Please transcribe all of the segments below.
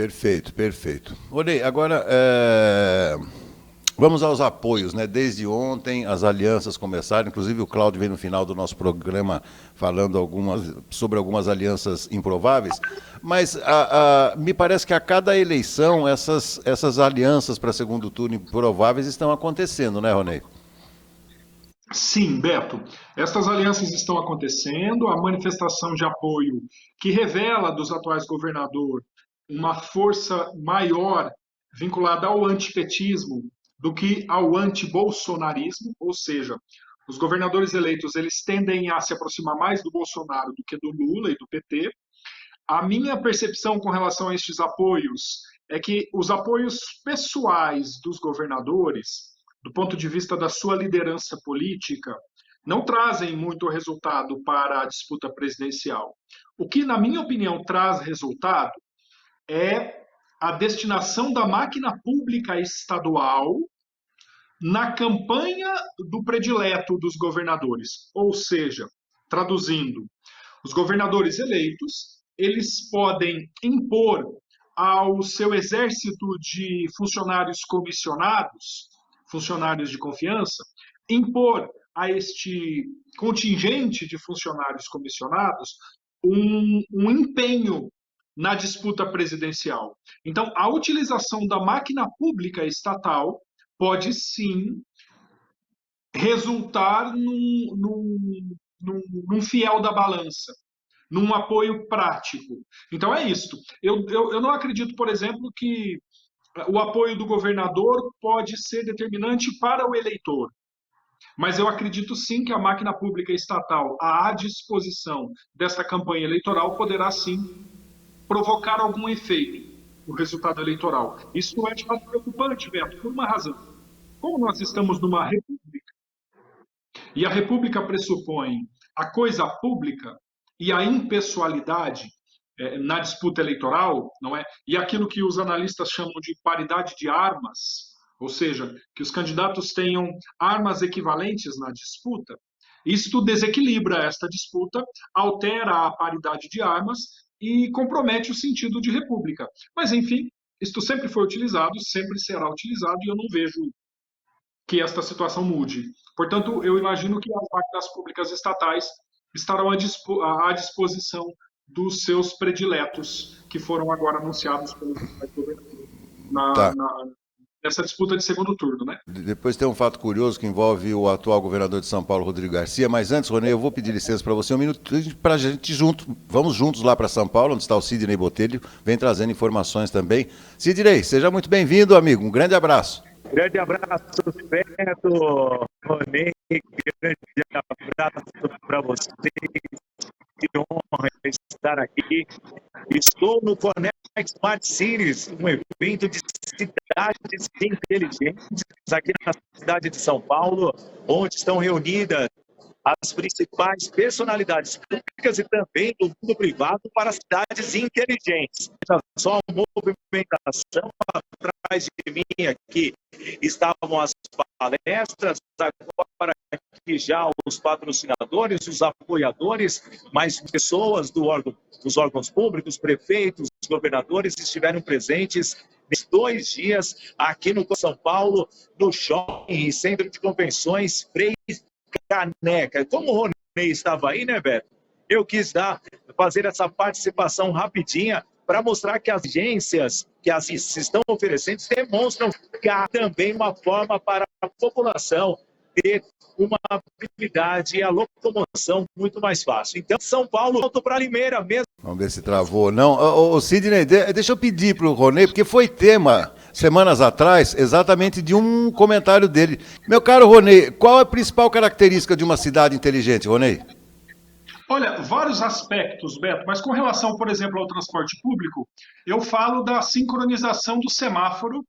Perfeito, perfeito. Olhei, agora vamos aos apoios, né? Desde ontem as alianças começaram, inclusive o Cláudio veio no final do nosso programa falando sobre algumas alianças improváveis, mas me parece que a cada eleição essas alianças para segundo turno improváveis estão acontecendo, né, Ronei? Sim, Beto, estas alianças estão acontecendo, a manifestação de apoio que revela dos atuais governadores uma força maior vinculada ao antipetismo do que ao antibolsonarismo, ou seja, os governadores eleitos eles tendem a se aproximar mais do Bolsonaro do que do Lula e do PT. A minha percepção com relação a estes apoios é que os apoios pessoais dos governadores, do ponto de vista da sua liderança política, não trazem muito resultado para a disputa presidencial. O que, na minha opinião, traz resultado é a destinação da máquina pública estadual na campanha do predileto dos governadores. Ou seja, traduzindo, os governadores eleitos, eles podem impor ao seu exército de funcionários comissionados, funcionários de confiança, impor a este contingente de funcionários comissionados um empenho na disputa presidencial. Então, a utilização da máquina pública estatal pode sim resultar num fiel da balança, num apoio prático. Então é isso. Eu não acredito, por exemplo, que o apoio do governador pode ser determinante para o eleitor. Mas eu acredito sim que a máquina pública estatal à disposição dessa campanha eleitoral poderá sim provocar algum efeito no resultado eleitoral. Isso é de fato preocupante, Beto, por uma razão. Como nós estamos numa república, e a república pressupõe a coisa pública e a impessoalidade na disputa eleitoral, não é? E aquilo que os analistas chamam de paridade de armas, ou seja, que os candidatos tenham armas equivalentes na disputa, isto desequilibra esta disputa, altera a paridade de armas e compromete o sentido de república. Mas, enfim, isto sempre foi utilizado, sempre será utilizado, e eu não vejo que esta situação mude. Portanto, eu imagino que as máquinas públicas estatais estarão à disposição dos seus prediletos, que foram agora anunciados pelo governador Tá. nessa disputa de segundo turno, né? Depois tem um fato curioso que envolve o atual governador de São Paulo, Rodrigo Garcia. Mas antes, Ronei, eu vou pedir licença para você um minuto para a gente vamos juntos lá para São Paulo, onde está o Sidney Botelho, vem trazendo informações também. Sidney, seja muito bem-vindo, amigo. Um grande abraço. Grande abraço, Beto, Ronei, grande abraço para vocês. Que honra estar aqui. Estou no Connect Smart Cities, um evento de cidades inteligentes aqui na cidade de São Paulo, onde estão reunidas as principais personalidades públicas e também do mundo privado para cidades inteligentes. Só a movimentação atrás de mim aqui estavam as palestras, agora aqui já os patrocinadores, os apoiadores, mas pessoas dos órgãos públicos, prefeitos, governadores estiveram presentes nesses 2 dias aqui no São Paulo, no shopping e centro de convenções Frei Caneca. Como o Ronei estava aí, né, Beto? Eu quis fazer essa participação rapidinha para mostrar que as agências que as estão oferecendo demonstram que há também uma forma para a população ter uma habilidade e a locomoção muito mais fácil. Então, São Paulo, volto para Limeira mesmo. Vamos ver se travou ou não. Ô, Sidney, deixa eu pedir para o Ronei, porque foi tema, semanas atrás, exatamente de um comentário dele. Meu caro Ronei, qual é a principal característica de uma cidade inteligente, Ronei? Olha, vários aspectos, Beto, mas com relação, por exemplo, ao transporte público, eu falo da sincronização do semáforo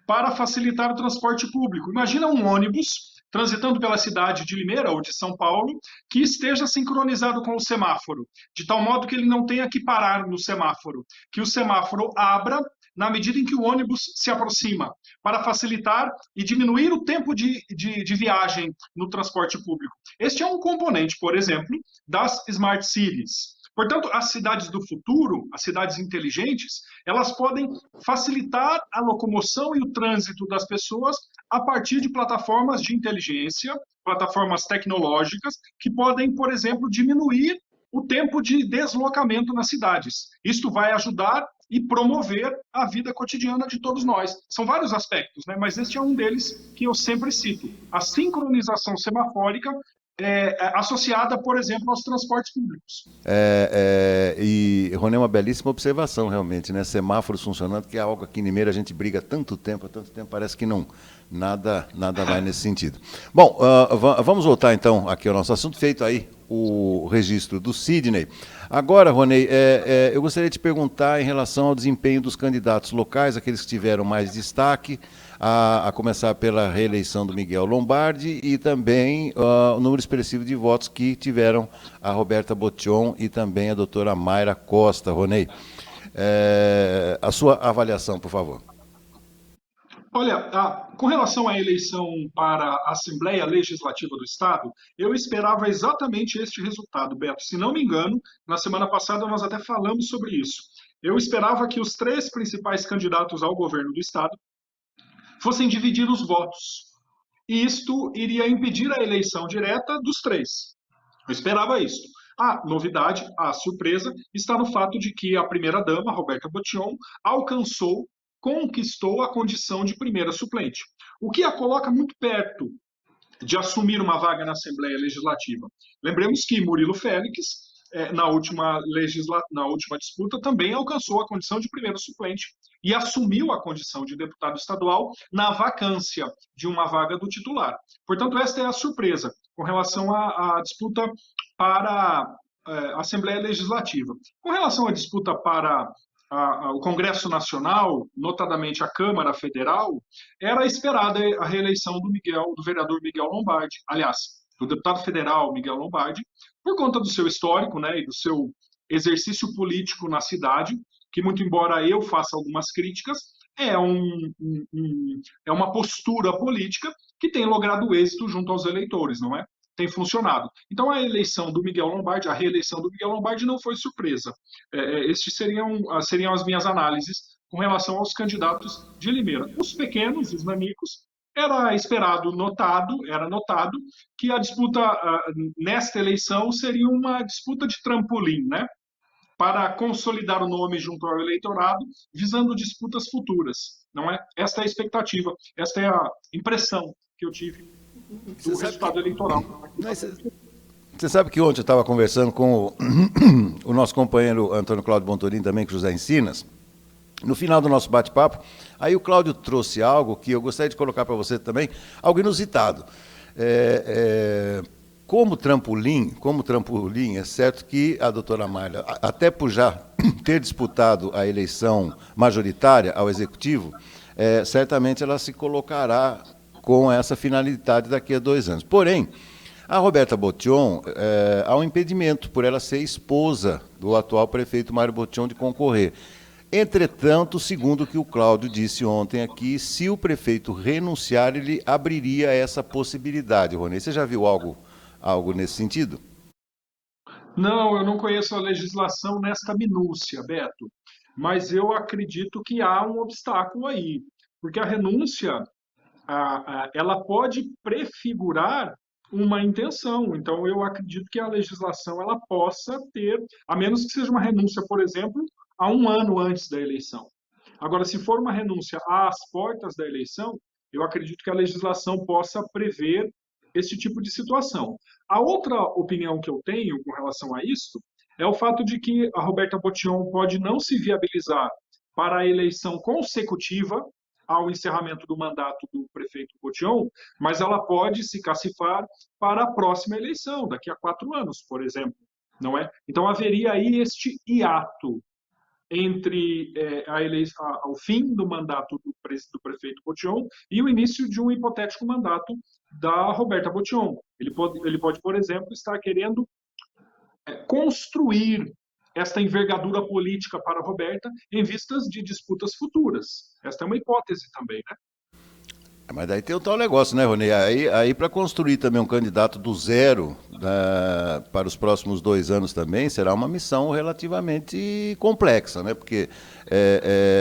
para facilitar o transporte público. Imagina um ônibus transitando pela cidade de Limeira ou de São Paulo, que esteja sincronizado com o semáforo, de tal modo que ele não tenha que parar no semáforo, que o semáforo abra na medida em que o ônibus se aproxima, para facilitar e diminuir o tempo de viagem no transporte público. Este é um componente, por exemplo, das Smart Cities. Portanto, as cidades do futuro, as cidades inteligentes, elas podem facilitar a locomoção e o trânsito das pessoas a partir de plataformas de inteligência, plataformas tecnológicas, que podem, por exemplo, diminuir o tempo de deslocamento nas cidades. Isto vai ajudar e promover a vida cotidiana de todos nós. São vários aspectos, né? Mas este é um deles que eu sempre cito. A sincronização semafórica associada, por exemplo, aos transportes públicos. E, Rony, é uma belíssima observação, realmente, né? Semáforos funcionando, que é algo aqui em Limeira a gente briga há tanto tempo, parece que não, nada vai nesse sentido. Bom, vamos voltar então aqui ao nosso assunto, feito aí o registro do Sidney. Agora, Rony, eu gostaria de te perguntar em relação ao desempenho dos candidatos locais, aqueles que tiveram mais destaque, a começar pela reeleição do Miguel Lombardi e também o número expressivo de votos que tiveram a Roberta Botion e também a doutora Mayra Costa. Rony, a sua avaliação, por favor. Olha, com relação à eleição para a Assembleia Legislativa do Estado, eu esperava exatamente este resultado, Beto. Se não me engano, na semana passada nós até falamos sobre isso. Eu esperava que os 3 principais candidatos ao governo do Estado fossem dividir os votos. E isto iria impedir a eleição direta dos 3. Eu esperava isso. A novidade, a surpresa, está no fato de que a primeira-dama, Roberta Botion, conquistou a condição de primeira suplente, o que a coloca muito perto de assumir uma vaga na Assembleia Legislativa. Lembremos que Murilo Félix, na última disputa, também alcançou a condição de primeiro suplente e assumiu a condição de deputado estadual na vacância de uma vaga do titular. Portanto, esta é a surpresa com relação à disputa para a Assembleia Legislativa. Com relação à disputa para o Congresso Nacional, notadamente a Câmara Federal, era esperada a reeleição do vereador Miguel Lombardi, aliás, do deputado federal Miguel Lombardi, por conta do seu histórico, né, e do seu exercício político na cidade, que, muito embora eu faça algumas críticas, é uma postura política que tem logrado êxito junto aos eleitores, não é? Tem funcionado. Então, a reeleição do Miguel Lombardi não foi surpresa. Estes seriam as minhas análises com relação aos candidatos de Limeira. Os pequenos, os nanicos, era notado que a disputa nesta eleição seria uma disputa de trampolim, né? Para consolidar o nome junto ao eleitorado, visando disputas futuras, não é? Esta é a expectativa, esta é a impressão que eu tive do resultado eleitoral. Você sabe que ontem eu estava conversando com o nosso companheiro Antônio Cláudio Bontorin, também com José Encinas. No final do nosso bate-papo, aí o Cláudio trouxe algo que eu gostaria de colocar para você também, algo inusitado. Como trampolim, é certo que a doutora Mayra, até por já ter disputado a eleição majoritária ao Executivo, certamente ela se colocará com essa finalidade daqui a 2 anos. Porém, a Roberta Botion, há um impedimento por ela ser esposa do atual prefeito Mário Botion de concorrer. Entretanto, segundo o que o Cláudio disse ontem aqui, se o prefeito renunciar, ele abriria essa possibilidade. Rony, você já viu algo nesse sentido? Não, eu não conheço a legislação nesta minúcia, Beto, mas eu acredito que há um obstáculo aí, porque a renúncia ela pode prefigurar uma intenção. Então, eu acredito que a legislação ela possa ter, a menos que seja uma renúncia, por exemplo, a 1 ano antes da eleição. Agora, se for uma renúncia às portas da eleição, eu acredito que a legislação possa prever esse tipo de situação. A outra opinião que eu tenho com relação a isso é o fato de que a Roberta Botion pode não se viabilizar para a eleição consecutiva ao encerramento do mandato do prefeito Botion, mas ela pode se cacifar para a próxima eleição, daqui a 4 anos, por exemplo, não é? Então haveria aí este hiato entre o fim do mandato do prefeito Botion e o início de um hipotético mandato da Roberta Botion. Ele pode, por exemplo, estar querendo construir esta envergadura política para a Roberta em vistas de disputas futuras. Esta é uma hipótese também, né? Mas daí tem o tal negócio, né, Rony? Aí para construir também um candidato do zero, para os próximos 2 anos também será uma missão relativamente complexa, né? Porque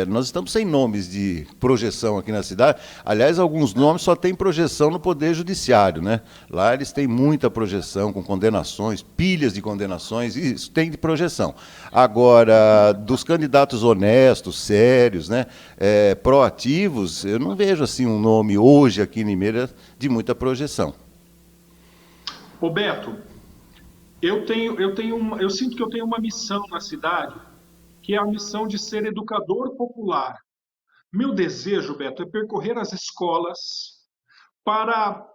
nós estamos sem nomes de projeção aqui na cidade. Aliás, alguns nomes só têm projeção no Poder Judiciário, né? Lá eles têm muita projeção, com condenações, pilhas de condenações, e isso tem de projeção. Agora, dos candidatos honestos, sérios, né? Proativos, eu não vejo assim um nome hoje aqui em Limeira de muita projeção. Ô Beto, eu sinto que eu tenho uma missão na cidade, que é a missão de ser educador popular. Meu desejo, Beto, é percorrer as escolas para,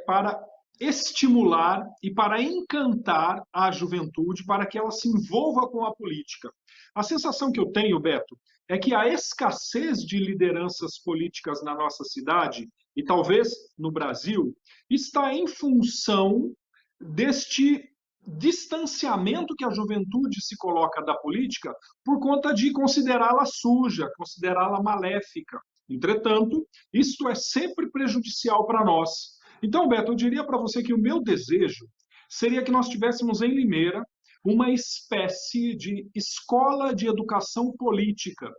para estimular e para encantar a juventude para que ela se envolva com a política. A sensação que eu tenho, Beto, é que a escassez de lideranças políticas na nossa cidade, e talvez no Brasil, está em função deste distanciamento que a juventude se coloca da política por conta de considerá-la suja, considerá-la maléfica. Entretanto, isso é sempre prejudicial para nós. Então, Beto, eu diria para você que o meu desejo seria que nós tivéssemos em Limeira uma espécie de escola de educação política,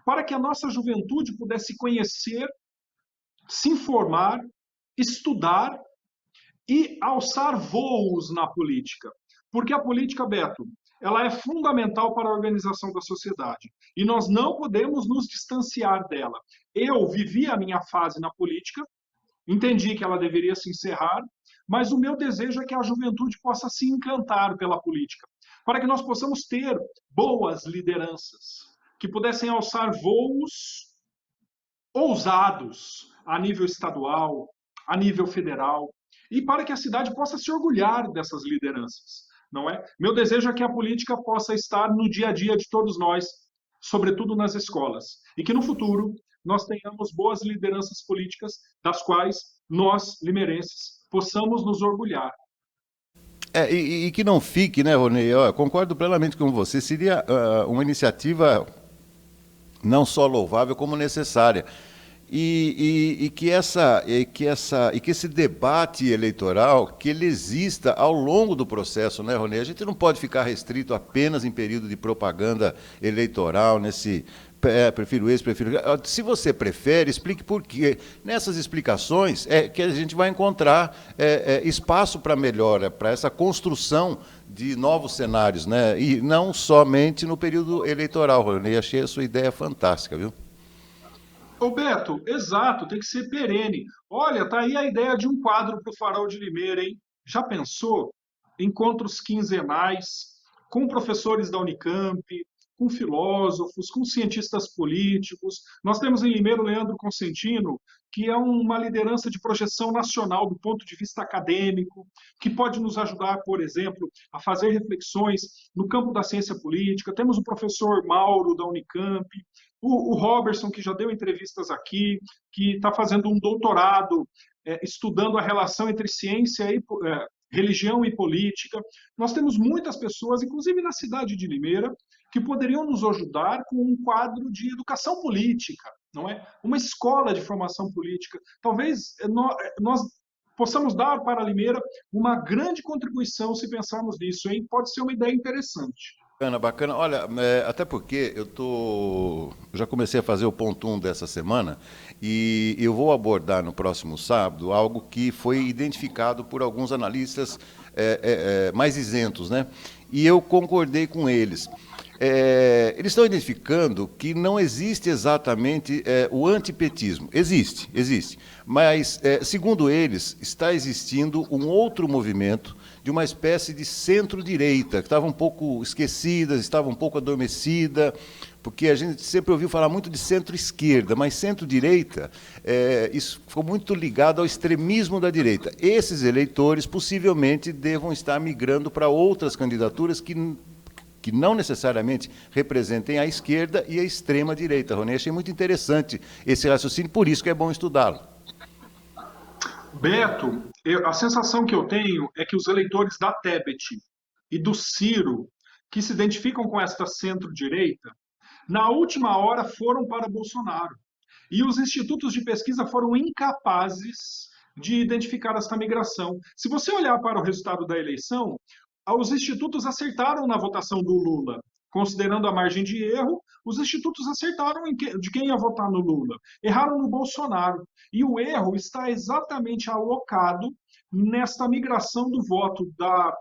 para que a nossa juventude pudesse conhecer, se informar, estudar e alçar voos na política. Porque a política, Beto, ela é fundamental para a organização da sociedade. E nós não podemos nos distanciar dela. Eu vivi a minha fase na política, entendi que ela deveria se encerrar, mas o meu desejo é que a juventude possa se encantar pela política, para que nós possamos ter boas lideranças, que pudessem alçar voos ousados a nível estadual, a nível federal, e para que a cidade possa se orgulhar dessas lideranças, não é? Meu desejo é que a política possa estar no dia a dia de todos nós, sobretudo nas escolas, e que no futuro nós tenhamos boas lideranças políticas das quais nós, limeirenses, possamos nos orgulhar. E que não fique, né, Rony? Eu concordo plenamente com você. Seria uma iniciativa não só louvável, como necessária. E que esse debate eleitoral, que ele exista ao longo do processo, né, Rony? A gente não pode ficar restrito apenas em período de propaganda eleitoral, nesse prefiro esse, prefiro... Se você prefere, explique por quê. Nessas explicações é que a gente vai encontrar espaço para melhora, para essa construção de novos cenários, né? E não somente no período eleitoral, Rony. Achei a sua ideia fantástica, viu? Ô Beto, exato, tem que ser perene. Olha, tá aí a ideia de um quadro para o Farol de Limeira, hein? Já pensou? Encontros quinzenais com professores da Unicamp, com filósofos, com cientistas políticos. Nós temos em Limeira o Leandro Consentino, que é uma liderança de projeção nacional do ponto de vista acadêmico, que pode nos ajudar, por exemplo, a fazer reflexões no campo da ciência política. Temos o professor Mauro, da Unicamp, o Robertson, que já deu entrevistas aqui, que está fazendo um doutorado estudando a relação entre ciência e religião e política. Nós temos muitas pessoas, inclusive na cidade de Limeira, que poderiam nos ajudar com um quadro de educação política, não é? Uma escola de formação política. Talvez nós possamos dar para Limeira uma grande contribuição se pensarmos nisso, hein? Pode ser uma ideia interessante. Bacana, bacana. Olha, até porque eu já comecei a fazer o ponto 1 dessa semana e eu vou abordar no próximo sábado algo que foi identificado por alguns analistas mais isentos, né? E eu concordei com eles. Eles estão identificando que não existe exatamente o antipetismo. Existe. Mas, segundo eles, está existindo um outro movimento de uma espécie de centro-direita, que estava um pouco esquecida, estava um pouco adormecida, porque a gente sempre ouviu falar muito de centro-esquerda, mas centro-direita, isso ficou muito ligado ao extremismo da direita. Esses eleitores possivelmente devam estar migrando para outras candidaturas que não necessariamente representem a esquerda e a extrema-direita. Rony, achei muito interessante esse raciocínio, por isso que é bom estudá-lo. Beto, a sensação que eu tenho é que os eleitores da Tebet e do Ciro, que se identificam com esta centro-direita, na última hora foram para Bolsonaro. E os institutos de pesquisa foram incapazes de identificar esta migração. Se você olhar para o resultado da eleição, os institutos acertaram na votação do Lula. Considerando a margem de erro, os institutos acertaram de quem ia votar no Lula. Erraram no Bolsonaro. E o erro está exatamente alocado nesta migração do voto da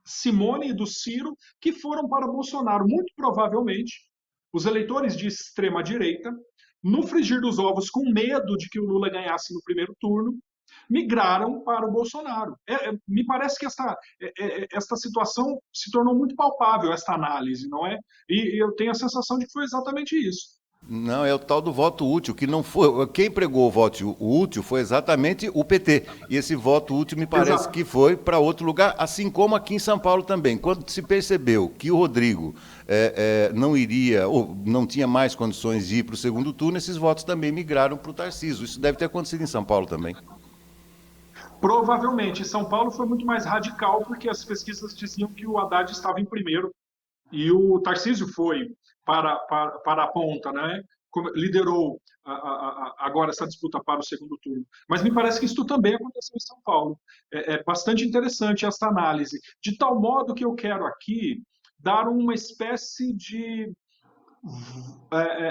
Simone e do Ciro, que foram para Bolsonaro. Muito provavelmente, os eleitores de extrema-direita, no frigir dos ovos, com medo de que o Lula ganhasse no primeiro turno, migraram para o Bolsonaro. Me parece que esta situação se tornou muito palpável, esta análise, não é? E eu tenho a sensação de que foi exatamente isso. Não, é o tal do voto útil, que não foi. Quem pregou o voto útil foi exatamente o PT. E esse voto útil me parece Exato. que foi para outro lugar, assim como aqui em São Paulo também. Quando se percebeu que o Rodrigo não iria, ou não tinha mais condições de ir para o segundo turno, esses votos também migraram para o Tarcísio. Isso deve ter acontecido em São Paulo também. Provavelmente, São Paulo foi muito mais radical, porque as pesquisas diziam que o Haddad estava em primeiro e o Tarcísio foi para a ponta, né? Liderou agora essa disputa para o segundo turno. Mas me parece que isso também aconteceu em São Paulo. É bastante interessante esta análise, de tal modo que eu quero aqui dar uma espécie de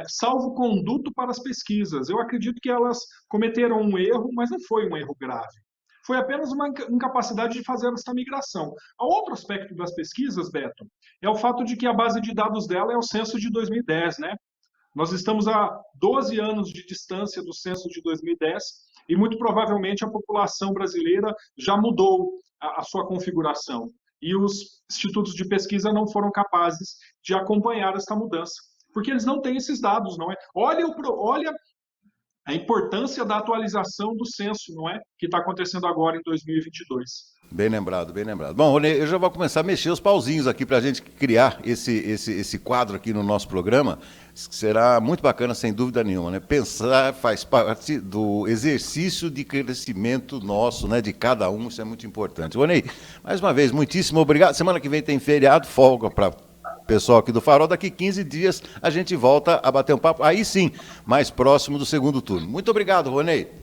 salvo-conduto para as pesquisas. Eu acredito que elas cometeram um erro, mas não foi um erro grave. Foi apenas uma incapacidade de fazer essa migração. O outro aspecto das pesquisas, Beto, é o fato de que a base de dados dela é o censo de 2010, né? Nós estamos a 12 anos de distância do censo de 2010 e muito provavelmente a população brasileira já mudou a sua configuração. E os institutos de pesquisa não foram capazes de acompanhar essa mudança, porque eles não têm esses dados, não é? Olha a importância da atualização do censo, não é? Que está acontecendo agora em 2022. Bem lembrado, bem lembrado. Bom, Rony, eu já vou começar a mexer os pauzinhos aqui para a gente criar esse quadro aqui no nosso programa, que será muito bacana, sem dúvida nenhuma, né? Pensar faz parte do exercício de crescimento nosso, né? De cada um, isso é muito importante. Rony, mais uma vez, muitíssimo obrigado. Semana que vem tem feriado, folga para pessoal aqui do Farol. Daqui 15 dias a gente volta a bater um papo, aí sim, mais próximo do segundo turno. Muito obrigado, Rony.